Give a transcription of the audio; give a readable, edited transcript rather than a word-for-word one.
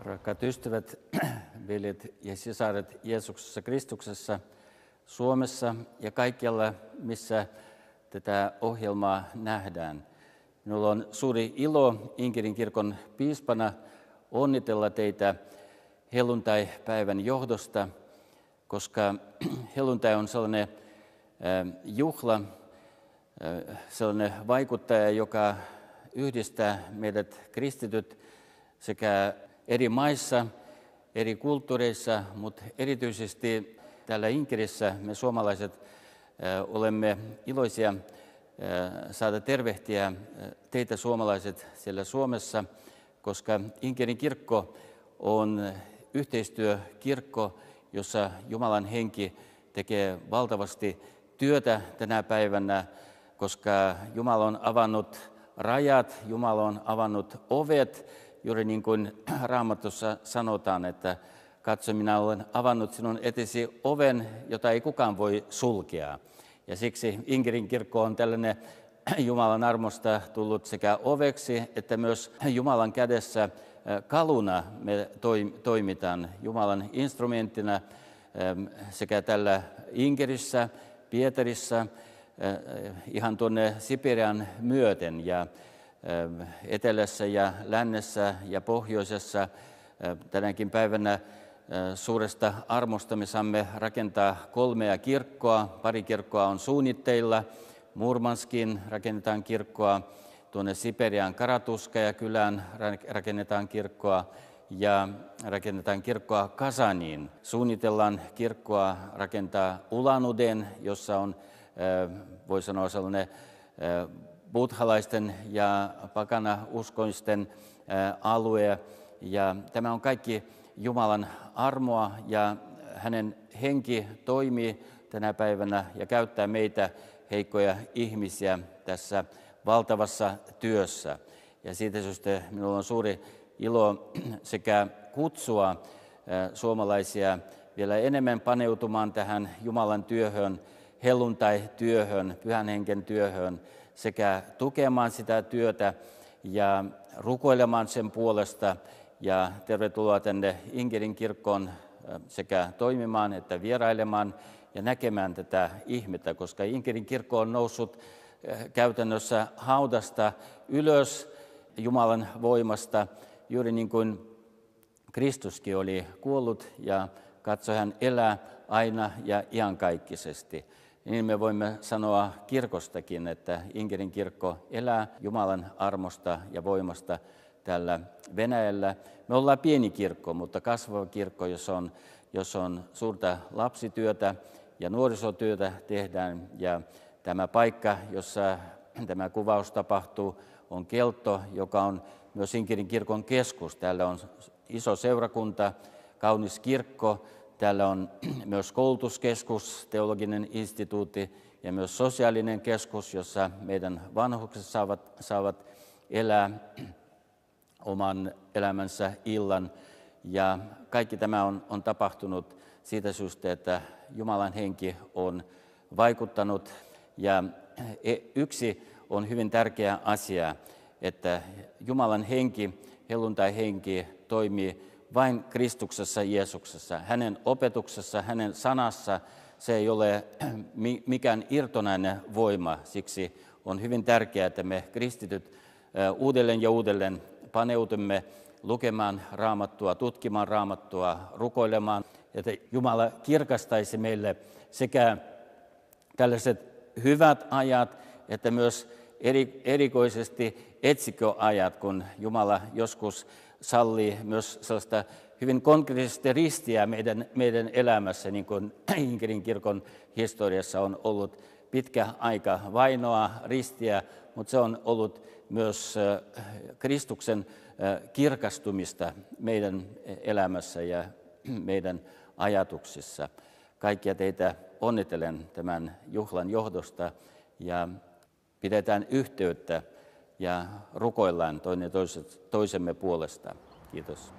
Rakkaat ystävät, veljet ja sisaret Jeesuksessa Kristuksessa, Suomessa ja kaikkialla, missä tätä ohjelmaa nähdään. Minulla on suuri ilo Inkerin kirkon piispana onnitella teitä helluntai-päivän johdosta, koska helluntai on sellainen juhla, sellainen vaikuttaja, joka yhdistää meidät kristityt sekä eri maissa, eri kulttuureissa, mutta erityisesti täällä Inkerissä me suomalaiset olemme iloisia saada tervehtiä teitä suomalaiset siellä Suomessa, koska Inkerin kirkko on yhteistyökirkko, jossa Jumalan henki tekee valtavasti työtä tänä päivänä, koska Jumala on avannut rajat, Jumala on avannut ovet, juuri niin kuin Raamatussa sanotaan, että katso, minä olen avannut sinun etesi oven, jota ei kukaan voi sulkea. Ja siksi Inkerin kirkko on tällainen Jumalan armosta tullut sekä oveksi, että myös Jumalan kädessä kaluna me toimitaan Jumalan instrumenttina sekä tällä Inkerissä, Pietarissa, ihan tuonne Siperian myöten ja etelässä ja lännessä ja pohjoisessa. Tänäkin päivänä suuresta armosta me saamme rakentaa 3 kirkkoa. 2 kirkkoa on suunnitteilla. Murmanskin rakennetaan kirkkoa, tuonne Siperian Karatuskaja kylään rakennetaan kirkkoa ja rakennetaan kirkkoa Kazaniin. Suunnitellaan kirkkoa rakentaa Ulan-Udeen, jossa on, voi sanoa, sellainen buddhalaisten ja pakana-uskoisten alue. Ja tämä on kaikki Jumalan armoa ja hänen henki toimii tänä päivänä ja käyttää meitä heikkoja ihmisiä tässä valtavassa työssä. Ja siitä syystä minulla on suuri ilo sekä kutsua suomalaisia vielä enemmän paneutumaan tähän Jumalan työhön, helluntai-työhön, Pyhän Hengen työhön, sekä tukemaan sitä työtä ja rukoilemaan sen puolesta. Ja tervetuloa tänne Inkerin kirkkoon sekä toimimaan että vierailemaan ja näkemään tätä ihmettä, koska Inkerin kirkko on noussut käytännössä haudasta ylös Jumalan voimasta, juuri niin kuin Kristuskin oli kuollut ja katso, hän elää aina ja iankaikkisesti. Niin me voimme sanoa kirkostakin, että Inkerin kirkko elää Jumalan armosta ja voimasta täällä Venäjällä. Me ollaan pieni kirkko, mutta kasvava kirkko, jossa on suurta lapsityötä ja nuorisotyötä tehdään. Ja tämä paikka, jossa tämä kuvaus tapahtuu, on Keltto, joka on myös Inkerin kirkon keskus. Täällä on iso seurakunta, kaunis kirkko. Täällä on myös koulutuskeskus, teologinen instituutti ja myös sosiaalinen keskus, jossa meidän vanhukset saavat elää oman elämänsä illan. Ja kaikki tämä on tapahtunut siitä syystä, että Jumalan henki on vaikuttanut. Ja yksi on hyvin tärkeä asia, että Jumalan henki, helluntai-henki toimii vain Kristuksessa Jeesuksessa. Hänen opetuksessa, hänen sanassa se ei ole mikään irtonainen voima. Siksi on hyvin tärkeää, että me kristityt uudelleen ja uudelleen paneutumme lukemaan Raamattua, tutkimaan Raamattua, rukoilemaan, että Jumala kirkastaisi meille sekä tällaiset hyvät ajat, että myös erikoisesti etsikkoajat, kun Jumala joskus sallii myös sellaista hyvin konkreettista ristiä meidän elämässä, niin kuin Inkerin kirkon historiassa on ollut pitkä aika vainoa, ristiä, mutta se on ollut myös Kristuksen kirkastumista meidän elämässä ja meidän ajatuksissa. Kaikkia teitä onnittelen tämän juhlan johdosta ja pidetään yhteyttä ja rukoillaan toinen toisemme puolesta. Kiitos.